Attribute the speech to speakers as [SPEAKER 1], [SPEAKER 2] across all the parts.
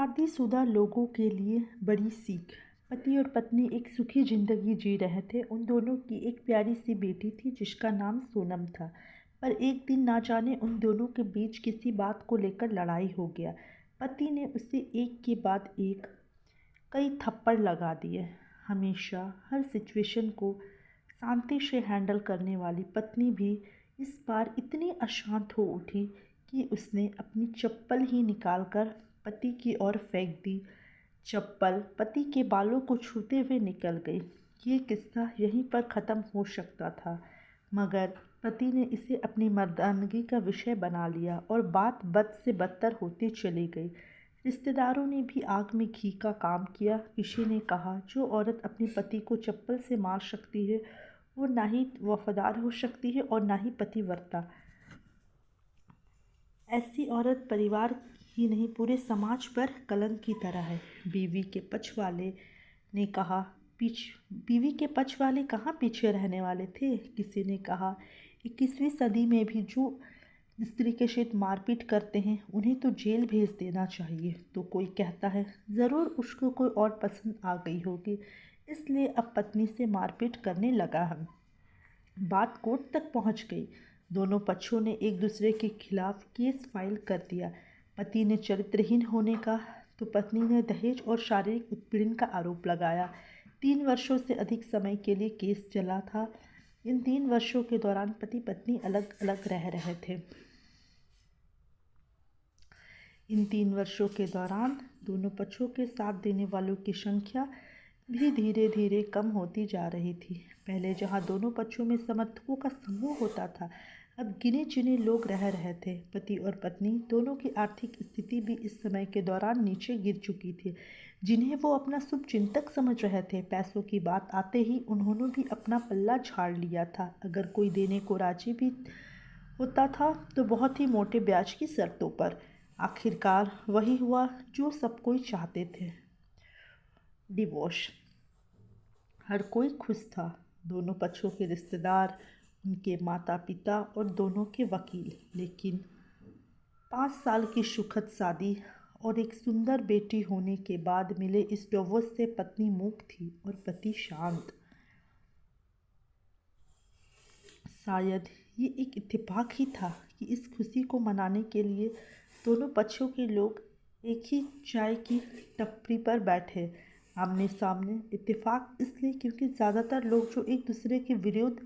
[SPEAKER 1] शादीशुदा लोगों के लिए बड़ी सीख। पति और पत्नी एक सुखी जिंदगी जी रहे थे। उन दोनों की एक प्यारी सी बेटी थी जिसका नाम सोनम था। पर एक दिन ना जाने उन दोनों के बीच किसी बात को लेकर लड़ाई हो गया। पति ने उसे एक के बाद एक कई थप्पड़ लगा दिए। हमेशा हर सिचुएशन को शांति से हैंडल करने वाली पत्नी भी इस बार इतनी अशांत हो उठी कि उसने अपनी चप्पल ही निकालकर पति की ओर फेंक दी। चप्पल पति के बालों को छूते हुए निकल गई। ये किस्सा यहीं पर ख़त्म हो सकता था, मगर पति ने इसे अपनी मर्दानगी का विषय बना लिया और बात बद से बदतर होती चली गई। रिश्तेदारों ने भी आग में घी का काम किया। किसी ने कहा, जो औरत अपने पति को चप्पल से मार सकती है वो ना ही वफादार हो सकती है और ना ही पतिव्रता। ऐसी औरत परिवार ही नहीं पूरे समाज पर कलंक की तरह है। बीवी के पक्ष वाले ने कहा, बीवी के पक्ष वाले कहाँ पीछे रहने वाले थे। किसी ने कहा, 21वीं सदी में भी जो स्त्री के साथ मारपीट करते हैं उन्हें तो जेल भेज देना चाहिए। तो कोई कहता है, ज़रूर उसको कोई और पसंद आ गई होगी इसलिए अब पत्नी से मारपीट करने लगा है। बात कोर्ट तक पहुंच गई। दोनों पक्षों ने एक दूसरे के खिलाफ केस फाइल कर दिया। पति ने चरित्रहीन होने का तो पत्नी ने दहेज और शारीरिक उत्पीड़न का आरोप लगाया। 3 वर्षों से अधिक समय के लिए केस चला था। इन 3 वर्षों के दौरान पति पत्नी अलग अलग रह रहे थे। इन 3 वर्षों के दौरान दोनों पक्षों के साथ देने वालों की संख्या भी धीरे धीरे कम होती जा रही थी। पहले जहां दोनों पक्षों में समर्थकों का समूह होता था, अब गिने चुने लोग रह रहे थे। पति और पत्नी दोनों की आर्थिक स्थिति भी इस समय के दौरान नीचे गिर चुकी थी, जिन्हें वो अपना शुभ चिंतक समझ रहे थे। पैसों की बात आते ही उन्होंने भी अपना पल्ला झाड़ लिया था। अगर कोई देने को राजी भी होता था तो बहुत ही मोटे ब्याज की शर्तों पर। आखिरकार वही हुआ जो सब कोई चाहते थे, डिवोर्स। हर कोई खुश था। दोनों पक्षों के रिश्तेदार, उनके माता पिता और दोनों के वकील। लेकिन 5 साल की सुखद शादी और एक सुंदर बेटी होने के बाद मिले इस डिवोर्स से पत्नी मूक थी और पति शांत। शायद ये एक इत्तेफाक ही था कि इस खुशी को मनाने के लिए दोनों पक्षों के लोग एक ही चाय की टपरी पर बैठे, आमने सामने। इत्तेफाक इसलिए क्योंकि ज़्यादातर लोग जो एक दूसरे के विरोध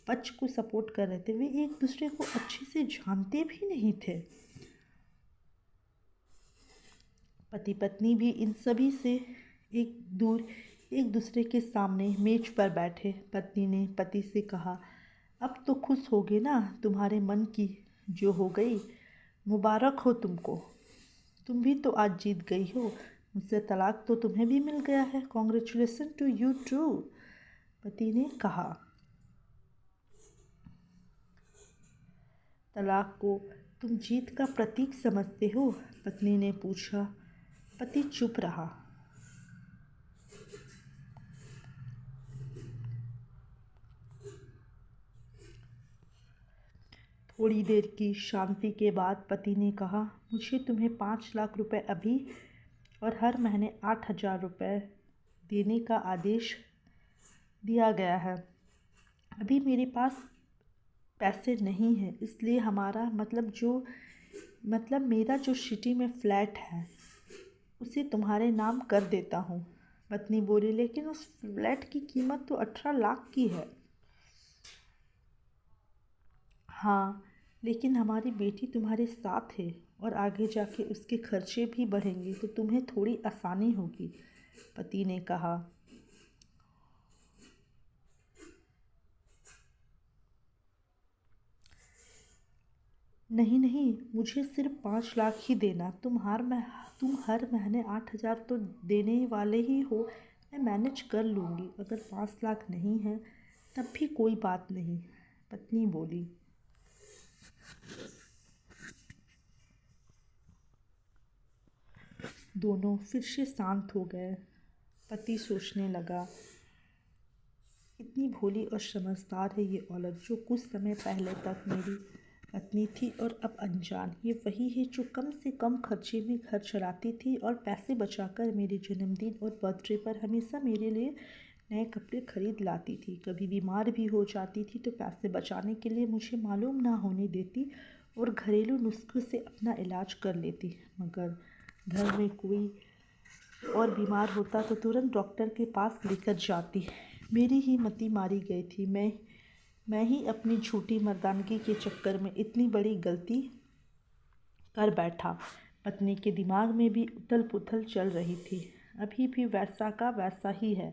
[SPEAKER 1] पक्ष को सपोर्ट कर रहे थे वे एक दूसरे को अच्छे से जानते भी नहीं थे। पति पत्नी भी इन सभी से एक दूसरे के सामने मेज पर बैठे। पत्नी ने पति से कहा, अब तो खुश होगे ना, तुम्हारे मन की जो हो गई, मुबारक हो तुमको। तुम भी तो आज जीत गई हो। मुझसे तलाक तो तुम्हें भी मिल गया है। कॉन्ग्रेचुलेसन टू यू टू, पति ने कहा। तलाक को तुम जीत का प्रतीक समझते हो, पत्नी ने पूछा। पति चुप रहा। थोड़ी देर की शांति के बाद पति ने कहा, मुझे तुम्हें 5 लाख रुपए अभी और हर महीने 8,000 रुपये देने का आदेश दिया गया है। अभी मेरे पास पैसे नहीं हैं, इसलिए मेरा जो सिटी में फ्लैट है उसे तुम्हारे नाम कर देता हूँ। पत्नी बोली, लेकिन उस फ्लैट की कीमत तो 18 लाख की है। हाँ, लेकिन हमारी बेटी तुम्हारे साथ है और आगे जाके उसके खर्चे भी बढ़ेंगे तो तुम्हें थोड़ी आसानी होगी, पति ने कहा। नहीं, मुझे सिर्फ 5 लाख ही देना। तुम हर महीने 8,000 तो देने वाले ही हो, मैं मैनेज कर लूँगी। अगर 5 लाख नहीं है तब भी कोई बात नहीं, पत्नी बोली। दोनों फिर से शांत हो गए। पति सोचने लगा, इतनी भोली और समझदार है ये औरत जो कुछ समय पहले तक मेरी पत्नी थी और अब अनजान। ये वही है जो कम से कम खर्चे में घर चलाती थी और पैसे बचाकर मेरे जन्मदिन और बर्थडे पर हमेशा मेरे लिए नए कपड़े खरीद लाती थी। कभी बीमार भी हो जाती थी तो पैसे बचाने के लिए मुझे मालूम ना होने देती और घरेलू नुस्खों से अपना इलाज कर लेती। मगर घर में कोई और बीमार होता तो तुरंत डॉक्टर के पास लेकर जाती। मेरी ही मति मारी गई थी। मैं ही अपनी झूठी मर्दानगी के चक्कर में इतनी बड़ी गलती कर बैठा। पत्नी के दिमाग में भी उथल पुथल चल रही थी। अभी भी वैसा का वैसा ही है।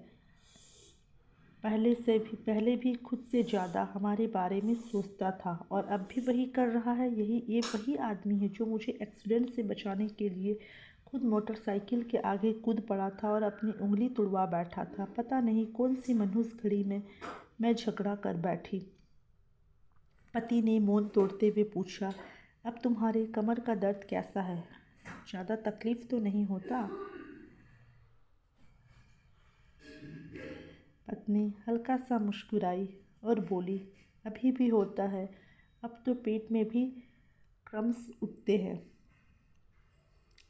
[SPEAKER 1] पहले भी खुद से ज़्यादा हमारे बारे में सोचता था और अब भी वही कर रहा है। ये वही आदमी है जो मुझे एक्सीडेंट से बचाने के लिए खुद मोटरसाइकिल के आगे कूद पड़ा था और अपनी उंगली तुड़वा बैठा था। पता नहीं कौन सी मनहूस घड़ी में मैं झगड़ा कर बैठी। पति ने मौन तोड़ते हुए पूछा, अब तुम्हारे कमर का दर्द कैसा है? ज़्यादा तकलीफ तो नहीं होता? पत्नी हल्का सा मुस्कुराई और बोली, अभी भी होता है। अब तो पेट में भी क्रम्स उठते हैं।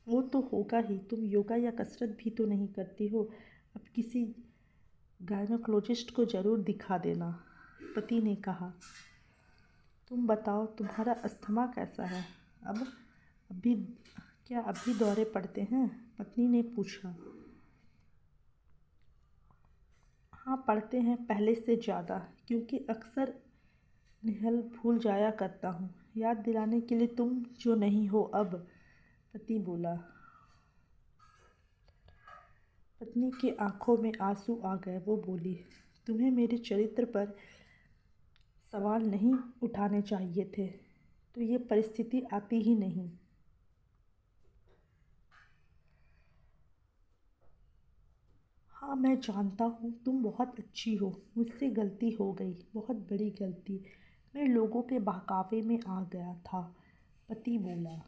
[SPEAKER 1] वो तो होगा ही। तुम योगा या कसरत भी तो नहीं करती हो। अब किसी गायनोकोलॉजिस्ट को ज़रूर दिखा देना। पति ने कहा, तुम बताओ तुम्हारा अस्थमा कैसा है? अभी क्या अभी दौरे पड़ते हैं? पत्नी ने पूछा। हाँ पढ़ते हैं, पहले से ज़्यादा, क्योंकि अक्सर निहल भूल जाया करता हूँ। याद दिलाने के लिए तुम जो नहीं हो अब, पति बोला। पत्नी की आंखों में आंसू आ गए। वो बोली, तुम्हें मेरे चरित्र पर सवाल नहीं उठाने चाहिए थे तो ये परिस्थिति आती ही नहीं। हाँ मैं जानता हूँ तुम बहुत अच्छी हो। मुझसे गलती हो गई, बहुत बड़ी गलती। मैं लोगों के बहकावे में आ गया था, पति बोला।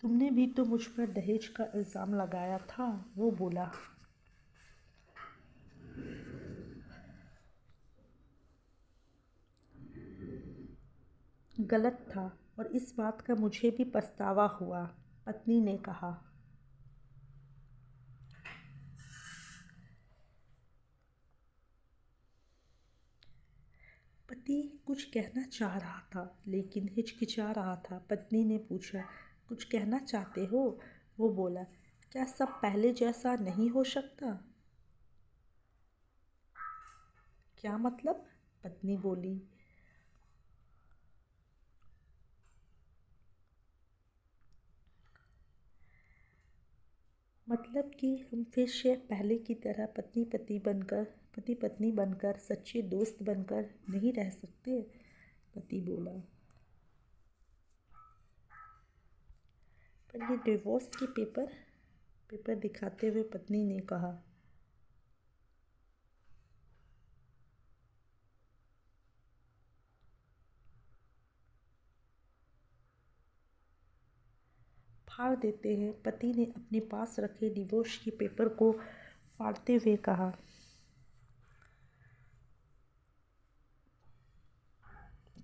[SPEAKER 1] तुमने भी तो मुझ पर दहेज का इल्ज़ाम लगाया था, वो बोला। गलत था और इस बात का मुझे भी पछतावा हुआ, पत्नी ने कहा। पति कुछ कहना चाह रहा था लेकिन हिचकिचा रहा था। पत्नी ने पूछा, कुछ कहना चाहते हो? वो बोला, क्या सब पहले जैसा नहीं हो सकता? क्या मतलब? पत्नी बोली। मतलब कि हम फिर से पहले की तरह पति पत्नी बनकर सच्चे दोस्त बनकर नहीं रह सकते, पति बोला। पर ये डिवोर्स के पेपर दिखाते हुए पत्नी ने कहा। फाड़ देते हैं, पति ने अपने पास रखे डिवोर्स के पेपर को फाड़ते हुए कहा।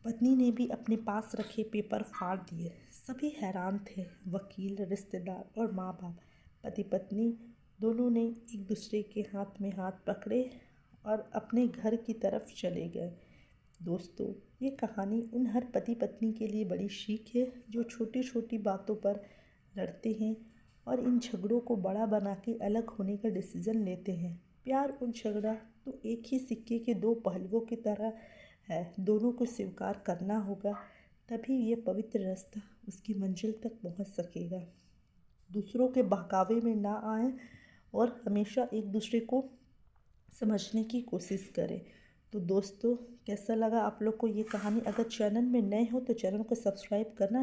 [SPEAKER 1] पत्नी ने भी अपने पास रखे पेपर फाड़ दिए। सभी हैरान थे, वकील, रिश्तेदार और माँ बाप। पति पत्नी दोनों ने एक दूसरे के हाथ में हाथ पकड़े और अपने घर की तरफ चले गए। दोस्तों, ये कहानी उन हर पति पत्नी के लिए बड़ी सीख है जो छोटी छोटी बातों पर लड़ते हैं और इन झगड़ों को बड़ा बना के अलग होने का डिसीज़न लेते हैं। प्यार और झगड़ा तो एक ही सिक्के के दो पहलुओं की तरह है। दोनों को स्वीकार करना होगा, तभी ये पवित्र रास्ता उसकी मंजिल तक पहुंच सकेगा। दूसरों के बहकावे में ना आए और हमेशा एक दूसरे को समझने की कोशिश करें। तो दोस्तों, कैसा लगा आप लोग को ये कहानी? अगर चैनल में नए हो तो चैनल को सब्सक्राइब करना